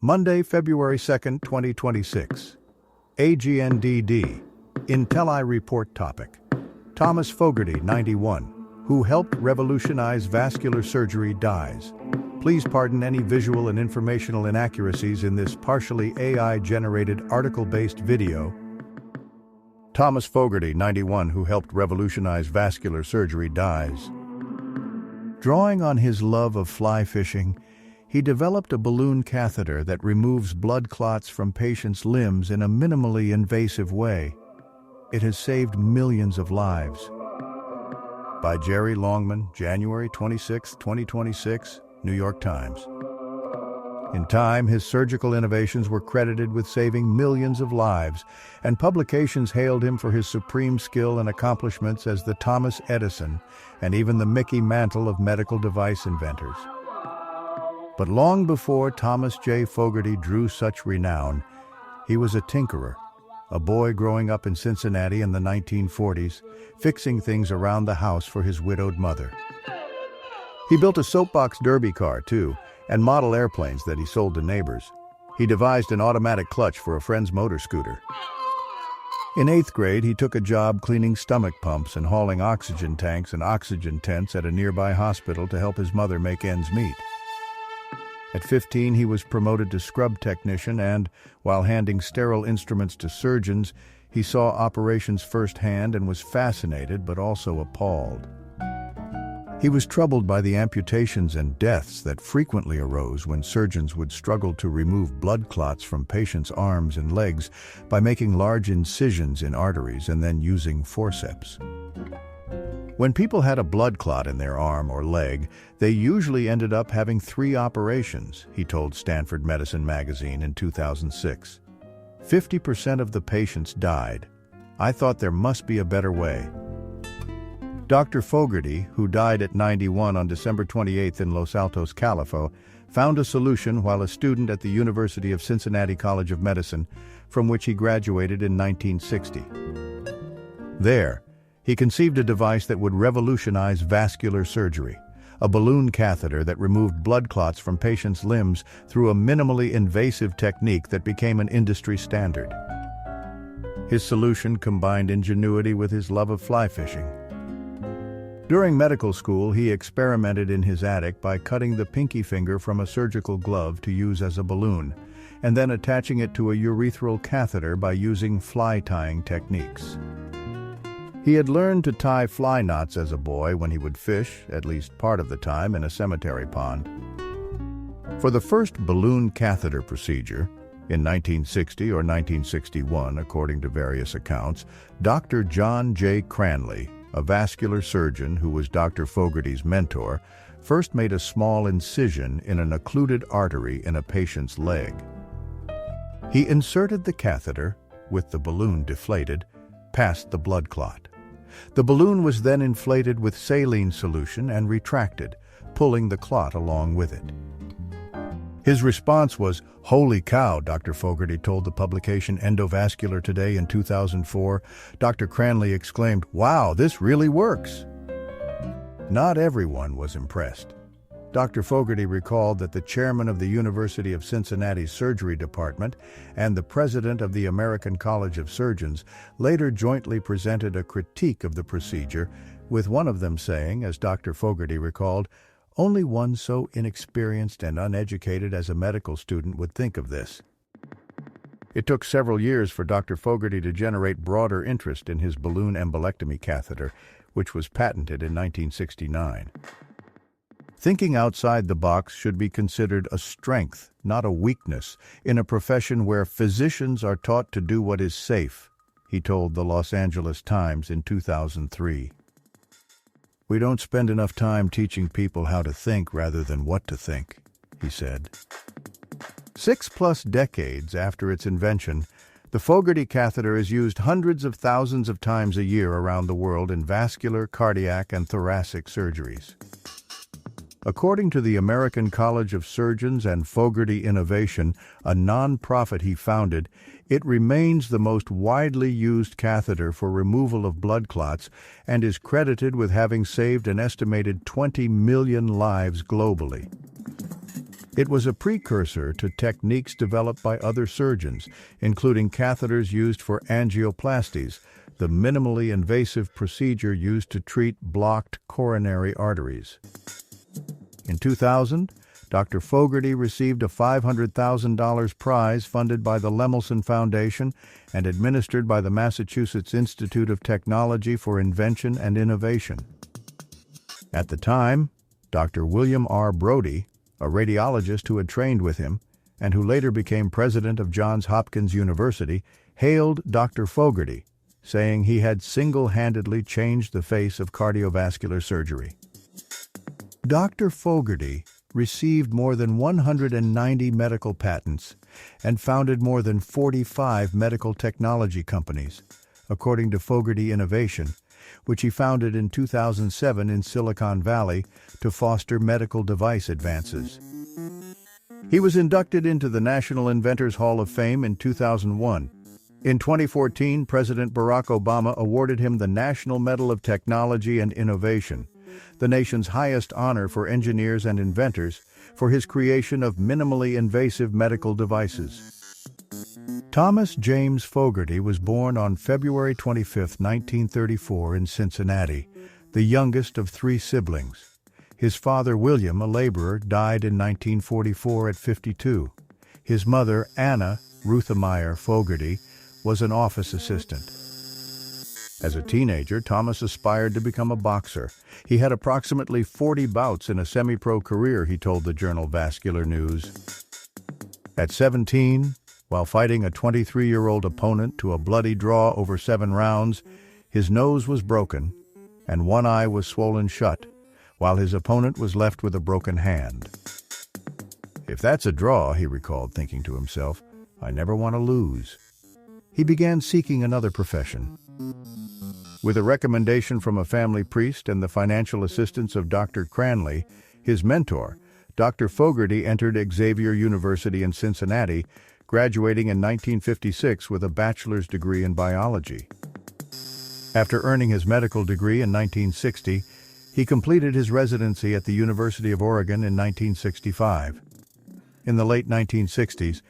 Monday, February 2nd, 2026. AGNDD. Intelli Report Topic. Thomas Fogarty, 91, who helped revolutionize vascular surgery, dies. Please pardon any visual and informational inaccuracies in this partially AI-generated article-based video. Thomas Fogarty, 91, who helped revolutionize vascular surgery, dies. Drawing on his love of fly fishing, he developed a balloon catheter that removes blood clots from patients' limbs in a minimally invasive way. It has saved millions of lives. By Jerry Longman, January 26, 2026, New York Times. In time, his surgical innovations were credited with saving millions of lives, and publications hailed him for his supreme skill and accomplishments as the Thomas Edison and even the Mickey Mantle of medical device inventors. But long before Thomas J. Fogarty drew such renown, he was a tinkerer, a boy growing up in Cincinnati in the 1940s, fixing things around the house for his widowed mother. He built a soapbox derby car, too, and model airplanes that he sold to neighbors. He devised an automatic clutch for a friend's motor scooter. In 8th grade, he took a job cleaning stomach pumps and hauling oxygen tanks and oxygen tents at a nearby hospital to help his mother make ends meet. At 15, he was promoted to scrub technician and, while handing sterile instruments to surgeons, he saw operations firsthand and was fascinated but also appalled. He was troubled by the amputations and deaths that frequently arose when surgeons would struggle to remove blood clots from patients' arms and legs by making large incisions in arteries and then using forceps. When people had a blood clot in their arm or leg, they usually ended up having 3 operations, he told Stanford Medicine magazine in 2006. 50% of the patients died. I thought there must be a better way. Dr. Fogarty, who died at 91 on December 28 in Los Altos, California, found a solution while a student at the University of Cincinnati College of Medicine, from which he graduated in 1960. There, he conceived a device that would revolutionize vascular surgery, a balloon catheter that removed blood clots from patients' limbs through a minimally invasive technique that became an industry standard. His solution combined ingenuity with his love of fly fishing. During medical school, he experimented in his attic by cutting the pinky finger from a surgical glove to use as a balloon, and then attaching it to a urethral catheter by using fly tying techniques. He had learned to tie fly knots as a boy when he would fish, at least part of the time, in a cemetery pond. For the first balloon catheter procedure, in 1960 or 1961, according to various accounts, Dr. John J. Cranley, a vascular surgeon who was Dr. Fogarty's mentor, first made a small incision in an occluded artery in a patient's leg. He inserted the catheter, with the balloon deflated, past the blood clot. The balloon was then inflated with saline solution and retracted, pulling the clot along with it. His response was, "Holy cow," Dr. Fogarty told the publication Endovascular Today in 2004. Dr. Cranley exclaimed, "Wow, this really works." Not everyone was impressed. Dr. Fogarty recalled that the chairman of the University of Cincinnati's surgery department and the president of the American College of Surgeons later jointly presented a critique of the procedure, with one of them saying, as Dr. Fogarty recalled, "Only one so inexperienced and uneducated as a medical student would think of this." It took several years for Dr. Fogarty to generate broader interest in his balloon embolectomy catheter, which was patented in 1969. Thinking outside the box should be considered a strength, not a weakness, in a profession where physicians are taught to do what is safe, he told the Los Angeles Times in 2003. "We don't spend enough time teaching people how to think rather than what to think," he said. 6+ decades after its invention, the Fogarty catheter is used hundreds of thousands of times a year around the world in vascular, cardiac, and thoracic surgeries. According to the American College of Surgeons and Fogarty Innovation, a non-profit he founded, it remains the most widely used catheter for removal of blood clots and is credited with having saved an estimated 20 million lives globally. It was a precursor to techniques developed by other surgeons, including catheters used for angioplasties, the minimally invasive procedure used to treat blocked coronary arteries. In 2000, Dr. Fogarty received a $500,000 prize funded by the Lemelson Foundation and administered by the Massachusetts Institute of Technology for Invention and Innovation. At the time, Dr. William R. Brodie, a radiologist who had trained with him and who later became president of Johns Hopkins University, hailed Dr. Fogarty, saying he had single-handedly changed the face of cardiovascular surgery. Dr. Fogarty received more than 190 medical patents and founded more than 45 medical technology companies, according to Fogarty Innovation, which he founded in 2007 in Silicon Valley to foster medical device advances. He was inducted into the National Inventors Hall of Fame in 2001. In 2014, President Barack Obama awarded him the National Medal of Technology and Innovation, the nation's highest honor for engineers and inventors, for his creation of minimally invasive medical devices. Thomas James Fogarty was born on February 25, 1934 in Cincinnati, the youngest of three siblings. His father, William, a laborer, died in 1944 at 52. His mother, Anna Ruthemeyer Fogarty, was an office assistant. As a teenager, Thomas aspired to become a boxer. He had approximately 40 bouts in a semi-pro career, he told the journal Vascular News. At 17, while fighting a 23-year-old opponent to a bloody draw over 7 rounds, his nose was broken and one eye was swollen shut, while his opponent was left with a broken hand. "If that's a draw," he recalled, thinking to himself, "I never want to lose." He began seeking another profession. With a recommendation from a family priest and the financial assistance of Dr. Cranley, his mentor, Dr. Fogarty entered Xavier University in Cincinnati, graduating in 1956 with a bachelor's degree in biology. After earning his medical degree in 1960, he completed his residency at the University of Oregon in 1965. In the late 1960s,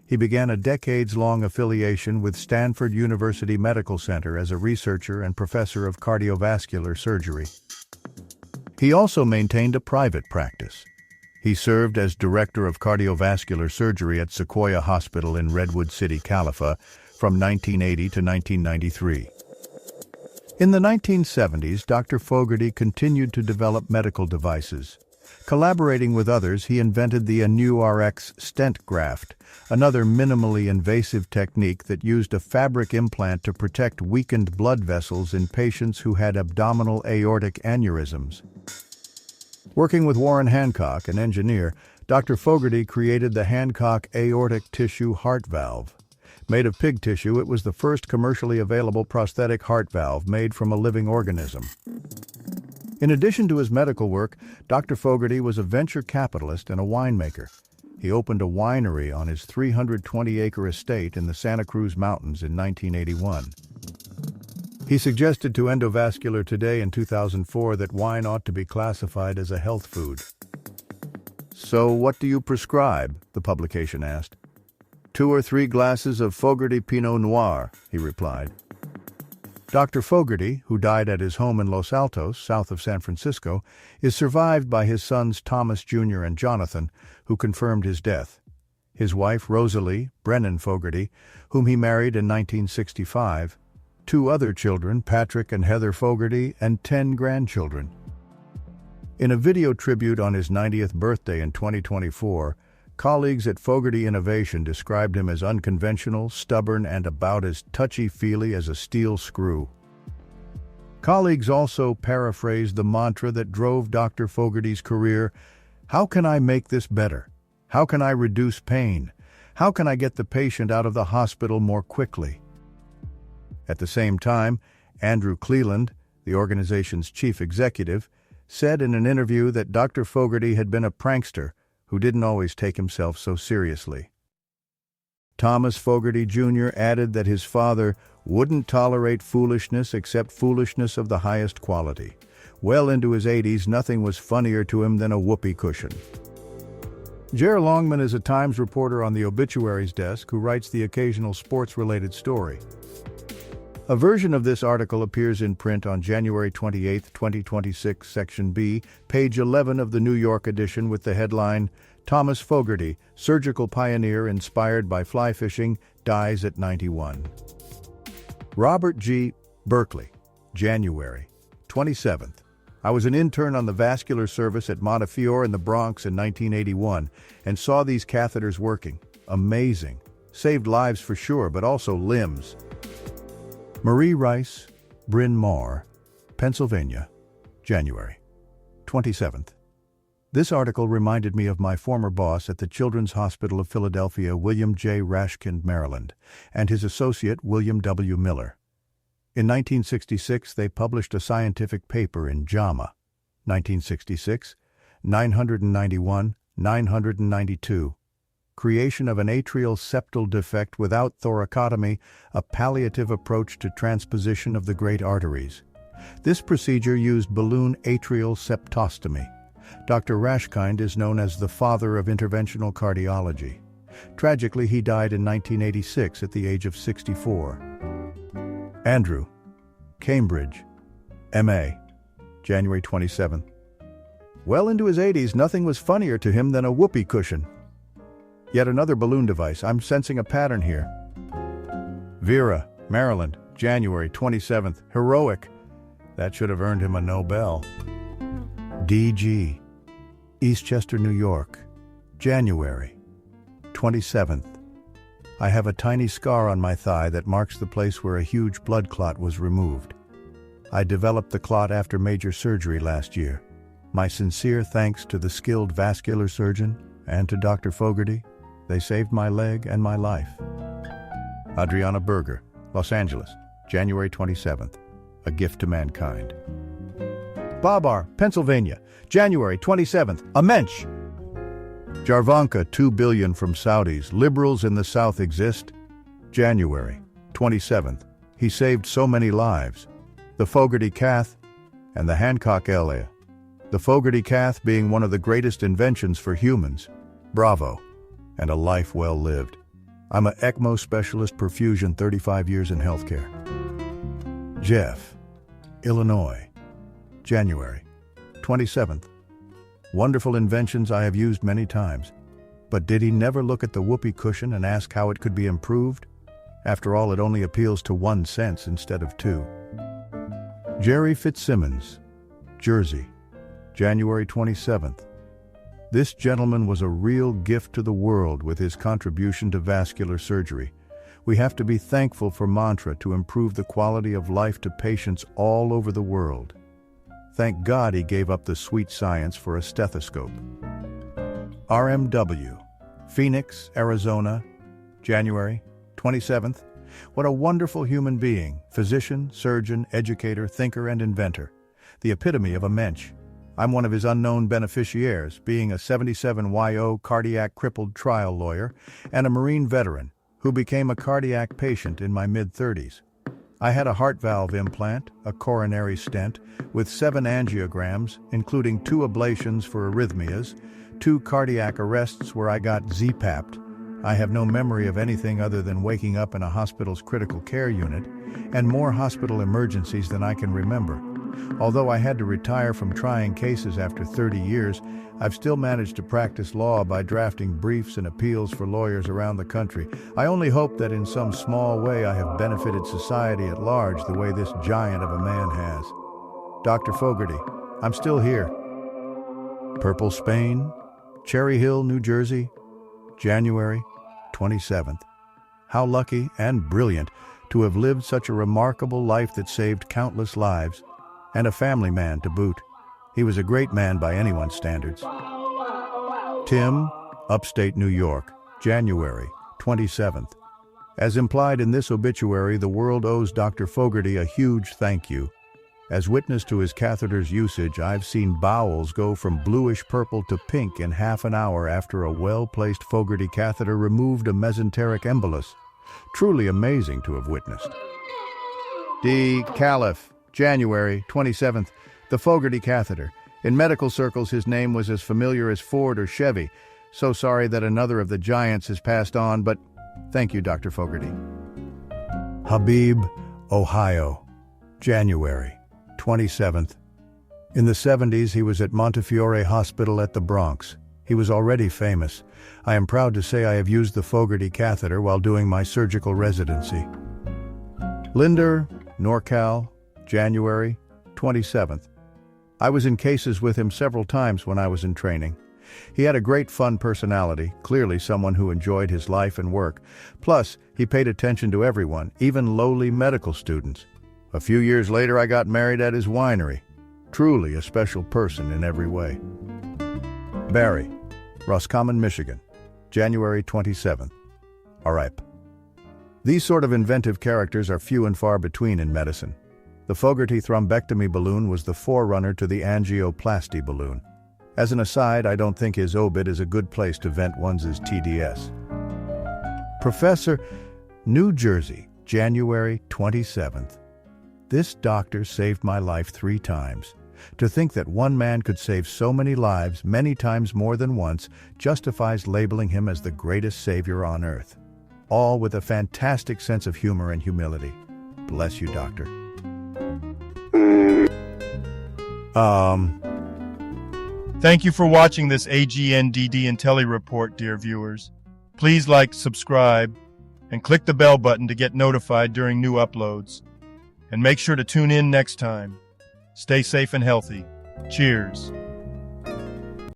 he began a decades-long affiliation with Stanford University Medical Center as a researcher and professor of cardiovascular surgery. He also maintained a private practice. He served as director of cardiovascular surgery at Sequoia Hospital in Redwood City, California, from 1980 to 1993. In the 1970s, Dr. Fogarty continued to develop medical devices. Collaborating with others, he invented the ANU-RX stent graft, another minimally invasive technique that used a fabric implant to protect weakened blood vessels in patients who had abdominal aortic aneurysms. Working with Warren Hancock, an engineer, Dr. Fogarty created the Hancock aortic tissue heart valve. Made of pig tissue, it was the first commercially available prosthetic heart valve made from a living organism. In addition to his medical work, Dr. Fogarty was a venture capitalist and a winemaker. He opened a winery on his 320-acre estate in the Santa Cruz Mountains in 1981. He suggested to Endovascular Today in 2004 that wine ought to be classified as a health food. "So what do you prescribe?" the publication asked. "2 or 3 glasses of Fogarty Pinot Noir," he replied. Dr. Fogarty, who died at his home in Los Altos, south of San Francisco, is survived by his sons Thomas Jr. and Jonathan, who confirmed his death. His wife, Rosalie Brennan Fogarty, whom he married in 1965, 2 other children, Patrick and Heather Fogarty, and 10 grandchildren. In a video tribute on his 90th birthday in 2024, colleagues at Fogarty Innovation described him as unconventional, stubborn, and about as touchy-feely as a steel screw. Colleagues also paraphrased the mantra that drove Dr. Fogarty's career: "How can I make this better? How can I reduce pain? How can I get the patient out of the hospital more quickly?" At the same time, Andrew Cleland, the organization's chief executive, said in an interview that Dr. Fogarty had been a prankster who didn't always take himself so seriously. Thomas Fogarty Jr. added that his father wouldn't tolerate foolishness except foolishness of the highest quality. Well into his 80s, nothing was funnier to him than a whoopee cushion. Jer Longman is a Times reporter on the obituaries desk who writes the occasional sports-related story. A version of this article appears in print on January 28, 2026, Section B, page 11 of the New York edition with the headline, Thomas Fogarty, surgical pioneer inspired by fly fishing, dies at 91. Robert G. Berkeley, January 27th. I was an intern on the vascular service at Montefiore in the Bronx in 1981 and saw these catheters working. Amazing. Saved lives for sure, but also limbs. Marie Rice, Bryn Mawr, Pennsylvania, January 27th. This article reminded me of my former boss at the Children's Hospital of Philadelphia, William J. Rashkind, Maryland, and his associate, William W. Miller. In 1966, they published a scientific paper in JAMA. 1966, 991, 992. Creation of an atrial septal defect without thoracotomy, a palliative approach to transposition of the great arteries. This procedure used balloon atrial septostomy. Dr. Rashkind is known as the father of interventional cardiology. Tragically, he died in 1986 at the age of 64. Andrew, Cambridge, M.A., January 27th. Well into his 80s, nothing was funnier to him than a whoopee cushion. Yet another balloon device. I'm sensing a pattern here. Vera, Maryland, January 27th. Heroic. That should have earned him a Nobel. D.G., Eastchester, New York, January 27th. I have a tiny scar on my thigh that marks the place where a huge blood clot was removed. I developed the clot after major surgery last year. My sincere thanks to the skilled vascular surgeon and to Dr. Fogarty. They saved my leg and my life. Adriana Berger, Los Angeles, January 27th. A gift to mankind. Babar, Pennsylvania, January 27th. A mensch. Jarvanka, $2 billion from Saudis. Liberals in the South exist. January 27th. He saved so many lives. The Fogarty cath and the Hancock LA. The Fogarty cath being one of the greatest inventions for humans. Bravo. And a life well lived. I'm a ECMO specialist, perfusion, 35 years in healthcare. Jeff, Illinois, January 27th. Wonderful inventions I have used many times. But did he never look at the whoopee cushion and ask how it could be improved? After all, it only appeals to one sense instead of two. Jerry Fitzsimmons, Jersey, January 27th. This gentleman was a real gift to the world with his contribution to vascular surgery. We have to be thankful for Mantra to improve the quality of life to patients all over the world. Thank God he gave up the sweet science for a stethoscope. RMW, Phoenix, Arizona, January 27th. What a wonderful human being, physician, surgeon, educator, thinker, and inventor. The epitome of a mensch. I'm one of his unknown beneficiaries, being a 77YO cardiac crippled trial lawyer and a Marine veteran who became a cardiac patient in my mid-30s. I had a heart valve implant, a coronary stent, with 7 angiograms, including 2 ablations for arrhythmias, 2 cardiac arrests where I got Z-papped. I have no memory of anything other than waking up in a hospital's critical care unit, and more hospital emergencies than I can remember. Although I had to retire from trying cases after 30 years, I've still managed to practice law by drafting briefs and appeals for lawyers around the country. I only hope that in some small way I have benefited society at large the way this giant of a man has. Dr. Fogarty, I'm still here. Purple Spain, Cherry Hill, New Jersey, January 27th. How lucky and brilliant to have lived such a remarkable life that saved countless lives, and a family man to boot. He was a great man by anyone's standards. Tim, upstate New York, January 27th. As implied in this obituary, the world owes Dr. Fogarty a huge thank you. As witness to his catheter's usage, I've seen bowels go from bluish-purple to pink in half an hour after a well-placed Fogarty catheter removed a mesenteric embolus. Truly amazing to have witnessed. D. Caliph, January 27th. The Fogarty catheter. In medical circles, his name was as familiar as Ford or Chevy. So sorry that another of the giants has passed on, but thank you, Dr. Fogarty. Habib, Ohio, January 27th. In the 70s, he was at Montefiore Hospital at the Bronx. He was already famous. I am proud to say I have used the Fogarty catheter while doing my surgical residency. Linder, NorCal, January 27th. I was in cases with him several times when I was in training. He had a great fun personality, clearly someone who enjoyed his life and work. Plus, he paid attention to everyone, even lowly medical students. A few years later, I got married at his winery. Truly a special person in every way. Barry, Roscommon, Michigan, January 27th. RIP. These sort of inventive characters are few and far between in medicine. The Fogarty thrombectomy balloon was the forerunner to the angioplasty balloon. As an aside, I don't think his obit is a good place to vent one's TDS. Professor, New Jersey, January 27th. This doctor saved my life 3 times. To think that one man could save so many lives, many times more than once, justifies labeling him as the greatest savior on earth. All with a fantastic sense of humor and humility. Bless you, doctor. Thank you for watching this AGNDD Intelli report, dear viewers. Please like, subscribe, and click the bell button to get notified during new uploads. And make sure to tune in next time. Stay safe and healthy. Cheers.